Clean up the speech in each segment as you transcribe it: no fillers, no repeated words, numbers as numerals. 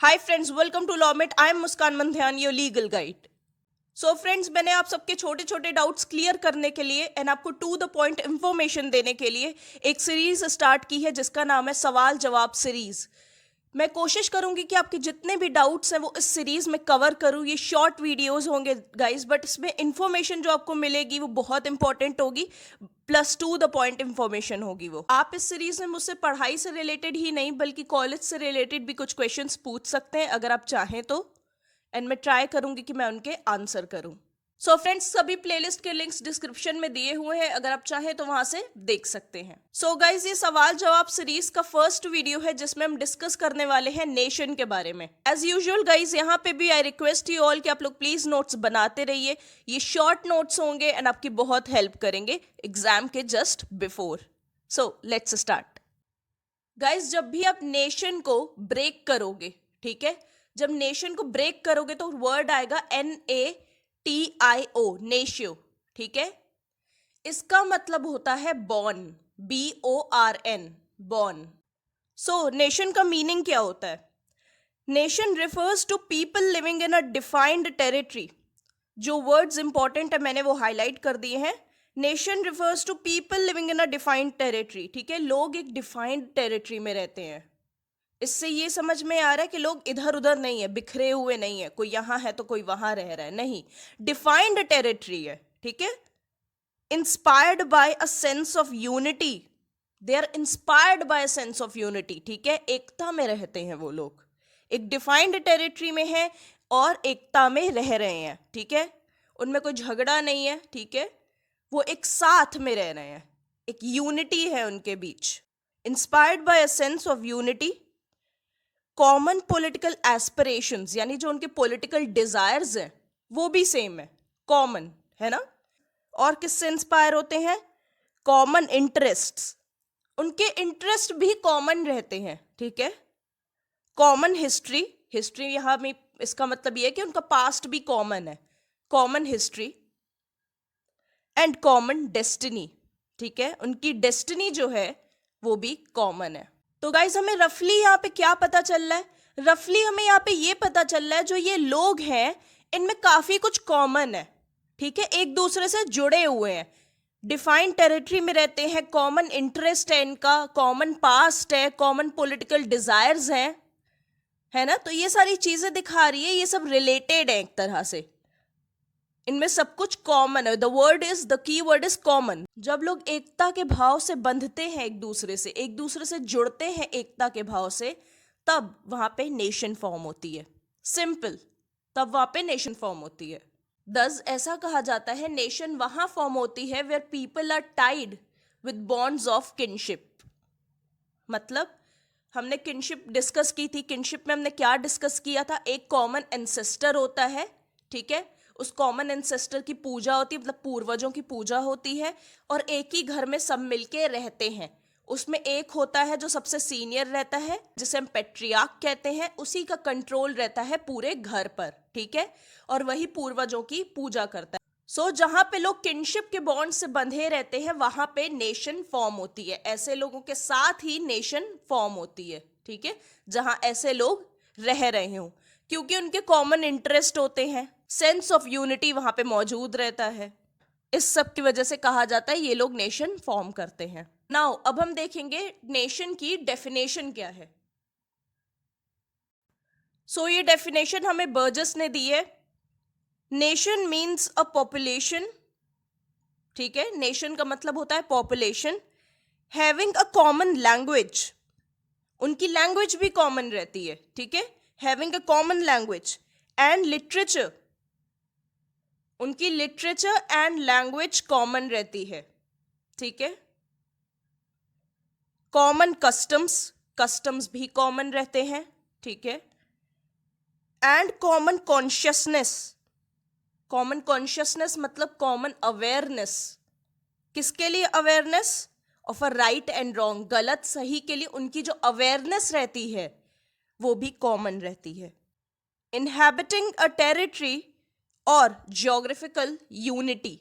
Hi friends, welcome to Lawmate. I am Muskan Mandhyan, your legal guide. So friends, मैंने आप सबके छोटे छोटे डाउट्स क्लियर करने के लिए एंड आपको टू द पॉइंट इंफॉर्मेशन देने के लिए एक सीरीज स्टार्ट की है जिसका नाम है सवाल जवाब सीरीज। मैं कोशिश करूंगी कि आपके जितने भी डाउट्स हैं वो इस सीरीज में कवर करूं। ये शॉर्ट वीडियोस होंगे गाइस, बट इसमें इंफॉर्मेशन जो आपको मिलेगी वो बहुत इंपॉर्टेंट होगी, plus two the point information होगी। वो आप इस सीरीज में मुझसे पढ़ाई से रिलेटेड ही नहीं बल्कि कॉलेज से रिलेटेड भी कुछ क्वेश्चंस पूछ सकते हैं अगर आप चाहें तो, एंड मैं ट्राई करूंगी कि मैं उनके आंसर करूं। सो फ्रेंड्स, सभी प्लेलिस्ट के लिंक्स डिस्क्रिप्शन में दिए हुए हैं, अगर आप चाहें तो वहां से देख सकते हैं। सो गाइज, ये सवाल जवाब सीरीज का फर्स्ट वीडियो है जिसमें हम डिस्कस करने वाले हैं नेशन के बारे में। एज यूजुअल गाइज, यहाँ पे भी आई रिक्वेस्ट यू ऑल कि आप लोग प्लीज नोट्स बनाते रहिए। ये शॉर्ट नोट्स होंगे एंड आपकी बहुत हेल्प करेंगे एग्जाम के just before. So let's start. Guys, जब भी आप नेशन को ब्रेक करोगे, ठीक है, जब नेशन को ब्रेक करोगे तो वर्ड आएगा NATIO, नेशियो, ठीक है। इसका मतलब होता है born, BORN, born. So nation का मीनिंग क्या होता है? Nation refers to people living in a defined territory. जो वर्ड्स इंपॉर्टेंट है मैंने वो हाईलाइट कर दिए हैं। Nation refers to people living in a defined territory, ठीक है। लोग एक डिफाइंड टेरिटरी में रहते हैं। इससे ये समझ में आ रहा है कि लोग इधर उधर नहीं है, बिखरे हुए नहीं है, कोई यहाँ है तो कोई वहां रह रहा है, नहीं, डिफाइंड टेरिटरी है, ठीक है। Inspired by a sense of unity, they are inspired by a sense of unity, ठीक है। एकता में रहते हैं वो लोग, एक डिफाइंड टेरिटरी में है और एकता में रह रहे हैं, ठीक है। उनमें कोई झगड़ा नहीं है, ठीक है, वो एक साथ में रह रहे हैं, एक यूनिटी है उनके बीच। Inspired by a sense of unity, common political aspirations, यानी जो उनके पॉलिटिकल डिजायर्स हैं वो भी सेम है, कॉमन है ना। और किससे इंस्पायर होते हैं? कॉमन इंटरेस्ट्स, उनके इंटरेस्ट भी कॉमन रहते हैं, ठीक है। कॉमन हिस्ट्री, हिस्ट्री यहां में इसका मतलब ये है कि उनका पास्ट भी कॉमन है, common history. And common destiny, ठीक है, उनकी डेस्टिनी जो है वो भी कॉमन है। तो गाइज, हमें रफली यहाँ पे क्या पता चल रहा है? रफली हमें यहाँ पे ये पता चल रहा है जो ये लोग हैं इनमें काफी कुछ कॉमन है, ठीक है, एक दूसरे से जुड़े हुए हैं, डिफाइंड टेरिटरी में रहते हैं, कॉमन इंटरेस्ट है इनका, कॉमन पास्ट है, कॉमन पॉलिटिकल डिजायर्स हैं, है ना। तो ये सारी चीजें दिखा रही है, ये सब रिलेटेड है एक तरह से, इनमें सब कुछ कॉमन है। The key word is common. जब लोग एकता के भाव से बंधते हैं एक दूसरे से जुड़ते हैं एकता के भाव से, तब वहां पे नेशन फॉर्म होती है। सिंपल, तब वहां पे नेशन फॉर्म होती है। दस ऐसा कहा जाता है नेशन वहां फॉर्म होती है where people are tied with bonds of kinship. मतलब हमने किनशिप डिस्कस की थी। किनशिप में हमने क्या डिस्कस किया था? एक कॉमन एंसेस्टर होता है, ठीक है, उस कॉमन एंसेस्टर की पूजा होती है, मतलब पूर्वजों की पूजा होती है, और एक ही घर में सब मिलके रहते हैं। उसमें एक होता है जो सबसे सीनियर रहता है, जिसे हम पेट्रियार्क कहते हैं, उसी का कंट्रोल रहता है पूरे घर पर, ठीक है, और वही पूर्वजों की पूजा करता है। सो जहां पे लोग किनशिप के बॉन्ड से बंधे रहते हैं वहां पे नेशन फॉर्म होती है। ऐसे लोगों के साथ ही नेशन फॉर्म होती है, ठीक है, जहां ऐसे लोग रह रहे हो, क्योंकि उनके कॉमन इंटरेस्ट होते हैं, सेंस ऑफ यूनिटी वहां पे मौजूद रहता है। इस सब की वजह से कहा जाता है ये लोग नेशन फॉर्म करते हैं। नाउ अब हम देखेंगे नेशन की डेफिनेशन क्या है। सो ये डेफिनेशन हमें बर्जेस ने दी है। नेशन मीन्स अ पॉपुलेशन, ठीक है, नेशन का मतलब होता है population, having a common language, उनकी लैंग्वेज भी कॉमन रहती है, ठीक है, having a common language and literature, उनकी लिटरेचर एंड लैंग्वेज कॉमन रहती है, ठीक है। कॉमन कस्टम्स, कस्टम्स भी कॉमन रहते हैं, ठीक है। And common consciousness, common consciousness मतलब कॉमन अवेयरनेस। किसके लिए awareness? Of a right and wrong, गलत सही के लिए उनकी जो अवेयरनेस रहती है वो भी कॉमन रहती है। इनहैबिटिंग अ टेरिटरी और ज्योग्राफिकल यूनिटी,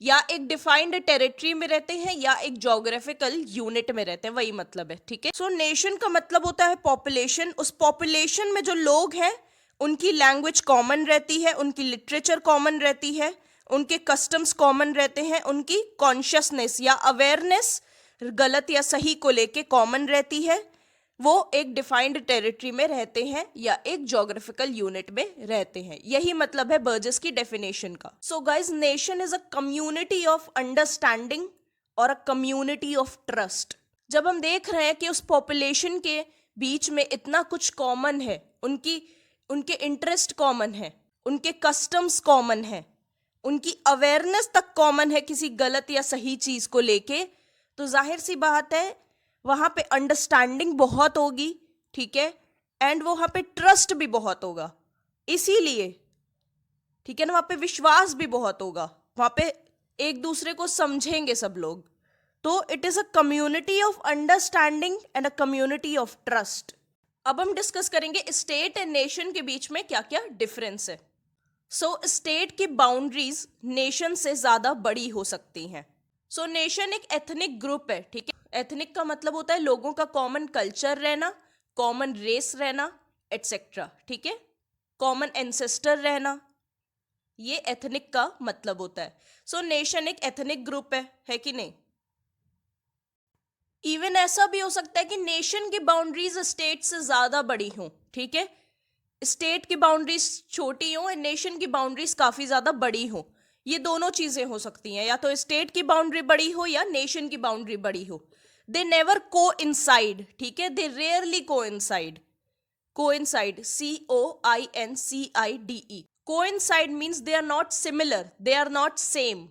या एक डिफाइंड टेरिटरी में रहते हैं या एक ज्योग्राफिकल यूनिट में रहते हैं, वही मतलब है, ठीक है। सो नेशन का मतलब होता है पॉपुलेशन। उस पॉपुलेशन में जो लोग हैं उनकी लैंग्वेज कॉमन रहती है, उनकी लिटरेचर कॉमन रहती है, उनके कस्टम्स कॉमन रहते हैं, उनकी कॉन्शियसनेस या अवेयरनेस गलत या सही को लेके कॉमन रहती है, वो एक डिफाइंड टेरिटरी में रहते हैं या एक ज्योग्राफिकल यूनिट में रहते हैं। यही मतलब है बर्जेस की डेफिनेशन का। So guys, nation is a community of understanding और अ कम्युनिटी ऑफ ट्रस्ट। जब हम देख रहे हैं कि उस पॉपुलेशन के बीच में इतना कुछ कॉमन है, उनके इंटरेस्ट कॉमन है, उनके कस्टम्स कॉमन है, उनकी अवेयरनेस तक कॉमन है किसी गलत या सही चीज को लेके, तो जाहिर सी बात है वहां पे अंडरस्टैंडिंग बहुत होगी, ठीक है, एंड वहां पे ट्रस्ट भी बहुत होगा। इसीलिए, ठीक है ना, वहां पे विश्वास भी बहुत होगा, वहां पे एक दूसरे को समझेंगे सब लोग। तो it is a community of understanding and a community of trust. अब हम डिस्कस करेंगे स्टेट एंड नेशन के बीच में क्या क्या डिफरेंस है। सो स्टेट की बाउंड्रीज नेशन से ज्यादा बड़ी हो सकती हैं। सो नेशन एक एथनिक ग्रुप है, ठीक है। एथनिक का मतलब होता है लोगों का कॉमन कल्चर रहना, कॉमन रेस रहना, एटसेट्रा, ठीक है, कॉमन एंसेस्टर रहना, ये एथनिक का मतलब होता है। सो नेशन एक एथनिक ग्रुप है कि नहीं। इवन ऐसा भी हो सकता है कि नेशन की बाउंड्रीज स्टेट से ज्यादा बड़ी हों, ठीक है, स्टेट की बाउंड्रीज छोटी हो, नेशन की बाउंड्रीज काफी ज्यादा बड़ी हो। ये दोनों चीजें हो सकती हैं, या तो स्टेट की बाउंड्री बड़ी हो या नेशन की बाउंड्री बड़ी हो। दे नेवर को इनसाइड, ठीक है, they rarely coincide. Coincide, COINCIDE, coincide means they are not similar, they are not same.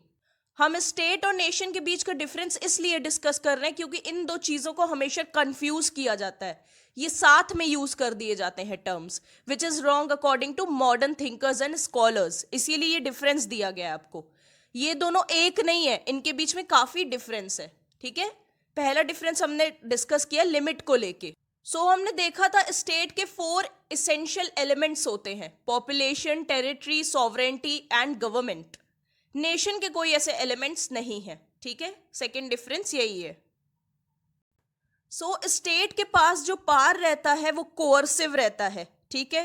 हम स्टेट और नेशन के बीच का डिफरेंस इसलिए डिस्कस कर रहे हैं क्योंकि इन दो चीजों को हमेशा कंफ्यूज किया जाता है, ये साथ में यूज कर दिए जाते हैं terms, which is wrong according to modern thinkers and scholars. इसीलिए ये डिफरेंस दिया गया है आपको। ये दोनों एक नहीं है, इनके बीच में काफी डिफरेंस है, ठीक है। पहला डिफरेंस हमने डिस्कस किया लिमिट को लेके। हमने देखा था स्टेट के 4 इसेंशियल एलिमेंट्स होते हैं, population, territory, sovereignty and government. Nation के कोई ऐसे एलिमेंट्स नहीं है, ठीक है। सेकेंड डिफरेंस यही है। स्टेट के पास जो पावर रहता है वो कोअर्सिव रहता है, ठीक है,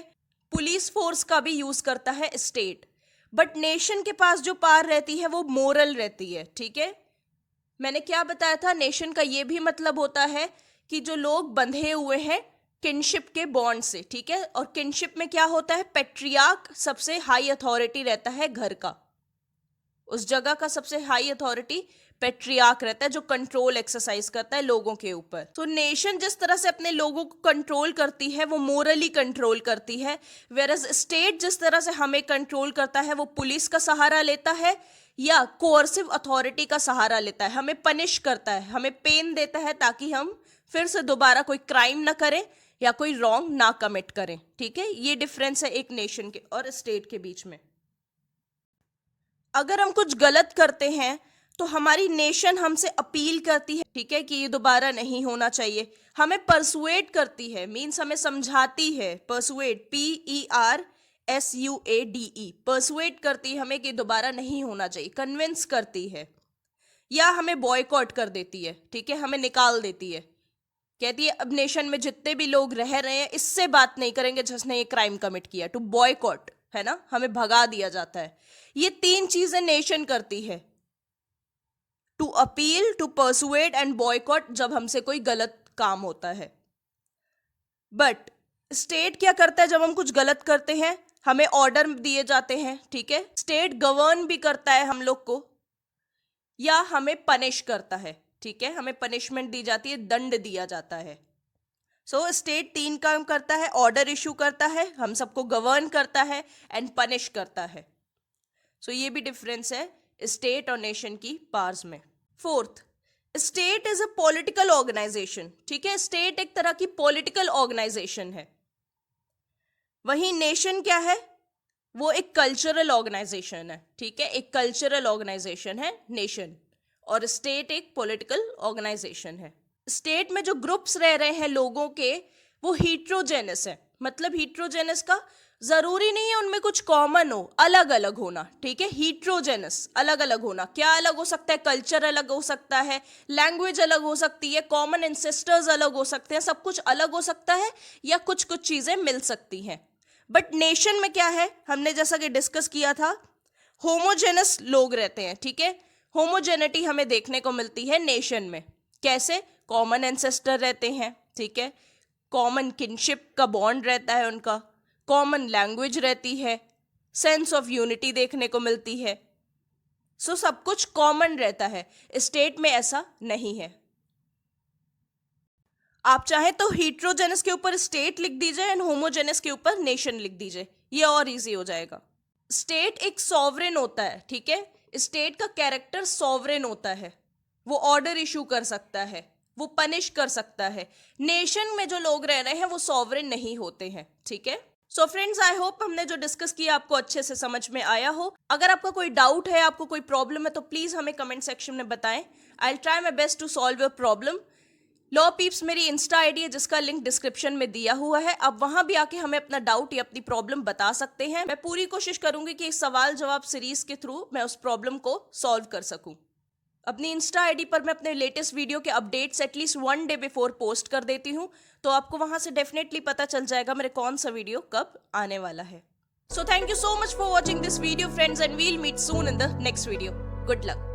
पुलिस फोर्स का भी यूज करता है स्टेट। बट नेशन के पास जो पावर रहती है वो मोरल रहती है, ठीक है। मैंने क्या बताया था, नेशन का ये भी मतलब होता है कि जो लोग बंधे हुए हैं किनशिप के बॉन्ड से, ठीक है। और किनशिप में क्या होता है, पेट्रियार्क सबसे हाई अथॉरिटी रहता है घर का, उस जगह का सबसे हाई अथॉरिटी पेट्रियार्क रहता है जो कंट्रोल एक्सरसाइज करता है लोगों के ऊपर। तो नेशन जिस तरह से अपने लोगों को कंट्रोल करती है वो मोरली कंट्रोल करती है, वेरस स्टेट जिस तरह से हमें कंट्रोल करता है वो पुलिस का सहारा लेता है या कोअर्सिव अथॉरिटी का सहारा लेता है, हमें पनिश करता है, हमें पेन देता है ताकि हम फिर से दोबारा कोई क्राइम ना करें या कोई रॉन्ग ना कमिट करें, ठीक है। ये डिफरेंस है एक नेशन के और स्टेट के बीच में। अगर हम कुछ गलत करते हैं तो हमारी नेशन हमसे अपील करती है, ठीक है, कि ये दोबारा नहीं होना चाहिए। हमें परसुएट करती है, मीन्स हमें समझाती है, परसुएट, PERSUADE, परसुएट करती है हमें कि दोबारा नहीं होना चाहिए, कन्विंस करती है। या हमें बॉयकॉट कर देती है, ठीक है, हमें निकाल देती है, कहती है अब नेशन में जितने भी लोग रह रहे हैं इससे बात नहीं करेंगे जिसने ये क्राइम कमिट किया, टू बॉयकॉट, है ना, हमें भगा दिया जाता है। ये 3 चीजें नेशन करती है, to appeal, to persuade and boycott, जब हमसे कोई गलत काम होता है। बट स्टेट क्या करता है, जब हम कुछ गलत करते हैं हमें ऑर्डर दिए जाते हैं, ठीक है, स्टेट गवर्न भी करता है हम लोग को या हमें पनिश करता है, ठीक है, हमें पनिशमेंट दी जाती है, दंड दिया जाता है। स्टेट 3 काम करता है, ऑर्डर इशू करता है, हम सबको गवर्न करता है एंड पनिश करता है। ये भी डिफरेंस है स्टेट और नेशन की पावर्स में। 4th, state is a political organisation, ठीक है, स्टेट एक तरह की पॉलिटिकल ऑर्गेनाइजेशन है। वहीं नेशन क्या है, वो एक कल्चरल ऑर्गेनाइजेशन है, ठीक है, एक कल्चरल ऑर्गेनाइजेशन है नेशन, और स्टेट एक पॉलिटिकल ऑर्गेनाइजेशन है। स्टेट में जो ग्रुप्स रह रहे हैं लोगों के वो हीट्रोजेनस है, मतलब हीट्रोजेनस का जरूरी नहीं है उनमें कुछ कॉमन हो, अलग अलग होना, ठीक है। हीट्रोजेनस, अलग अलग होना, क्या अलग हो सकता है? कल्चर अलग हो सकता है, लैंग्वेज अलग हो सकती है, कॉमन एंसेस्टर्स अलग हो सकते हैं, सब कुछ अलग हो सकता है, या कुछ कुछ चीजें मिल सकती हैं। बट नेशन में क्या है, हमने जैसा कि डिस्कस किया था, होमोजेनस लोग रहते हैं, ठीक है। होमोजेनिटी हमें देखने को मिलती है नेशन में। कैसे? कॉमन एंसेस्टर रहते हैं, ठीक है, कॉमन किनशिप का बॉन्ड रहता है उनका, कॉमन लैंग्वेज रहती है, सेंस ऑफ यूनिटी देखने को मिलती है। सो सब कुछ कॉमन रहता है। स्टेट में ऐसा नहीं है। आप चाहें तो हीट्रोजेनस के ऊपर स्टेट लिख दीजिए एंड होमोजेनस के ऊपर नेशन लिख दीजिए, ये और इजी हो जाएगा। स्टेट एक सॉवरेन होता है, ठीक है। स्टेट का कैरेक्टर सॉवरेन होता है, वो ऑर्डर इशू कर सकता है, वो पनिश कर सकता है। नेशन में जो लोग रह रहे हैं वो सॉवरेन नहीं होते हैं, ठीक है। सो फ्रेंड्स, आई होप हमने जो डिस्कस किया आपको अच्छे से समझ में आया हो। अगर आपका कोई डाउट है, आपको कोई प्रॉब्लम है, तो प्लीज हमें कमेंट सेक्शन में बताएं। I will try my best to solve your problem. Law peeps मेरी इंस्टा आईडी है जिसका लिंक डिस्क्रिप्शन में दिया हुआ है, आप वहां भी आके हमें अपना डाउट या अपनी प्रॉब्लम बता सकते हैं। मैं पूरी कोशिश करूंगी कि इस सवाल जवाब सीरीज के थ्रू मैं उस प्रॉब्लम को सॉल्व कर सकूं। अपनी इंस्टा आईडी पर मैं अपने लेटेस्ट वीडियो के updates at least 1 day before post कर देती हूँ, तो आपको वहां से डेफिनेटली पता चल जाएगा मेरे कौन सा वीडियो कब आने वाला है। So thank you so much for watching this video friends, and we'll meet soon in the next video. Good luck.